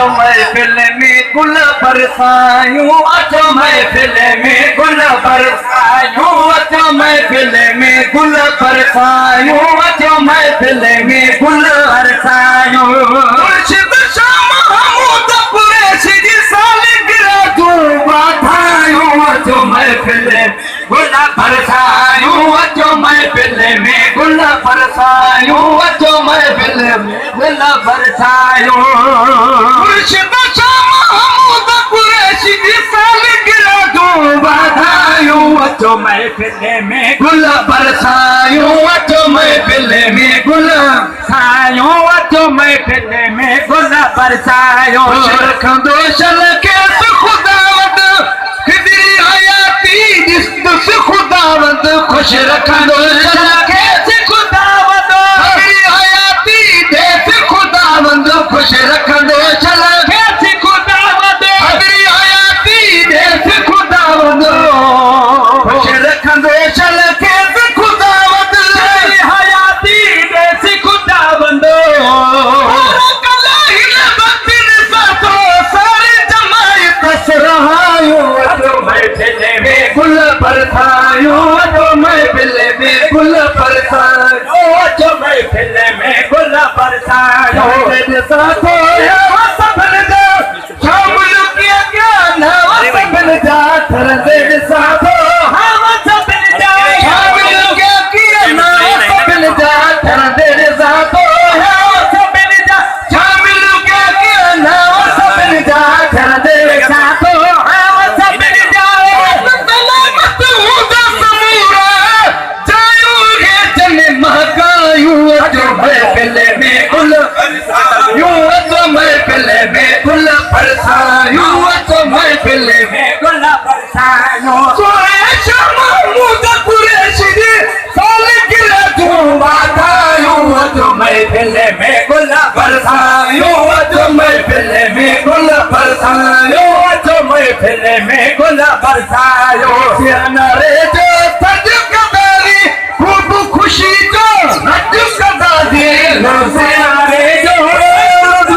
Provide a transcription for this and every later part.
महफिल में गुल बरसायूं अचो महफिल में गुल बरसायूं अचो महफिल में गुल बरसायूं अचो महफिल में गुल बरसायूं मुर्शिद शाह महमूद कुरैशी जी सालगिरह तूं वाधायूं अचो महफिल गुल बरसायूं अचो महफिल में गुल बरसायूं अचो महफिल में गुल बरसायूं मुर्शिद शाह महमूद कुरैशी जी सालगिरह तूं वाधायूं अचो महफिल में गुल बरसायूं अचो महफिल में गुल बरसायूं अचो महफिल में गुल बरसायूं रखंदो शल खेस खुदावंद खिदरी हयाती जिस खुदावंद खुश रखंदो शल खेस खुदावंद खिदरी हयाती देस खुदावंद खुश रखंदो शल खेस खुदावंद खिदरी हयाती देस खुदावंद खुश रखंदो शल खेस खुदावंद खिदरी हयाती देस खुदावंद गुल बरसायूं अचो महफिल में गुल बरसायूं अचो महफिल में गुल बरसायूं साथो सभिनि जा शामिल किया ज्ञान सभिनि जा थरंदे साथो सभिनि जा शामिल किया ज्ञान सभिनि जा थरंदे साथो सभिनि जा शामिल किया ज्ञान सभिनि जा थरंदे साथो महफिल में गुल यूं अचो महफिल में गुल बरसायूं अचो महफिल में गुल बरसायूं सोए शाह महमूद कुरैशी जी सालगिरह तूं वाधायूं अचो महफिल में गुल बरसायूं अचो महफिल में गुल बरसायूं अचो महफिल में गुल बरसायूं सियारे जो सज कदारी खूब खुशी जो नच कदारी सियारे जो रोज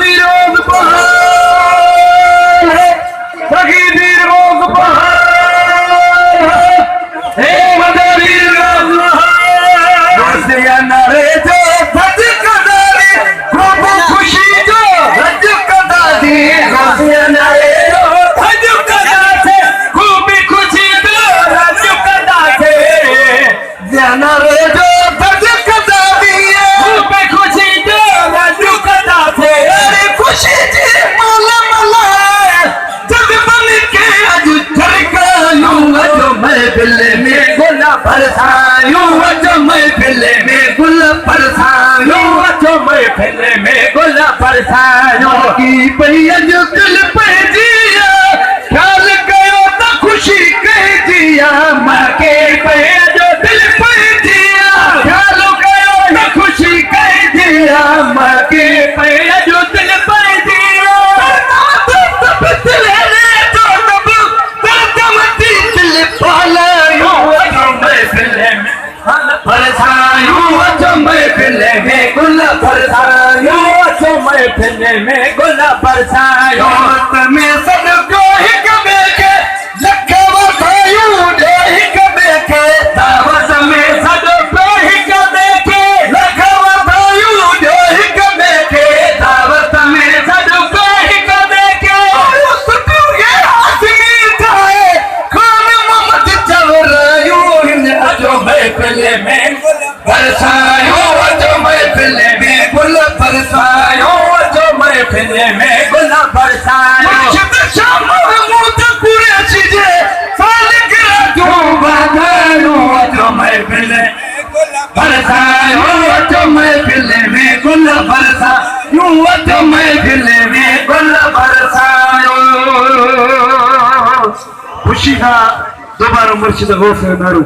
बहार सगीदी रोज बहार हे मदरी रोज बहार सियारे जो सज कदारी खूब खुशी जो नच कदारी सियारे जो सज कदारी खूब खुशी जो नच कदारी सियारे जो महफिल में गुल बरसायूं अचो महफिल में गुल बरसायूं अचो महफिल में गुल बरसायूं की पई अॼु दिल पंहिंजी ख्याल कयो त ख़ुशी कहिजी मांखे पई अॼु दिल पंहिंजी ख्याल कयो त ख़ुशी कहिजी मांखे पई अॼु दिल पंहिंजी बरसायूं अचो महफिल में गुल बरसायूं अचो महफिल में गुल बरसायूं में सदको हिक ॿिए खे लख वधायूं ॾे हिक ॿिए खे दावत में सदको हिक ॿिए खे लख वधायूं ॾे हिक ॿिए खे दावत में सदको हिक ॿिए खे हाज़िरी ठाहे खान मोहम्मद चवरायूं हिन अचो महफिल में बरसायूं अचो महफिल में गुल बरसायूं अचो महफिल में गुल बरसायूं मुर्शिद शाह महमूद कुरैशी जी सालगिरह तूं वाधायूं अचो महफिल बरसायूं अचो महफिल में गुल बरसायूं अचो महफिल में गुल बरसायूं खुशी का दोबारा मुर्शिद गौस नारू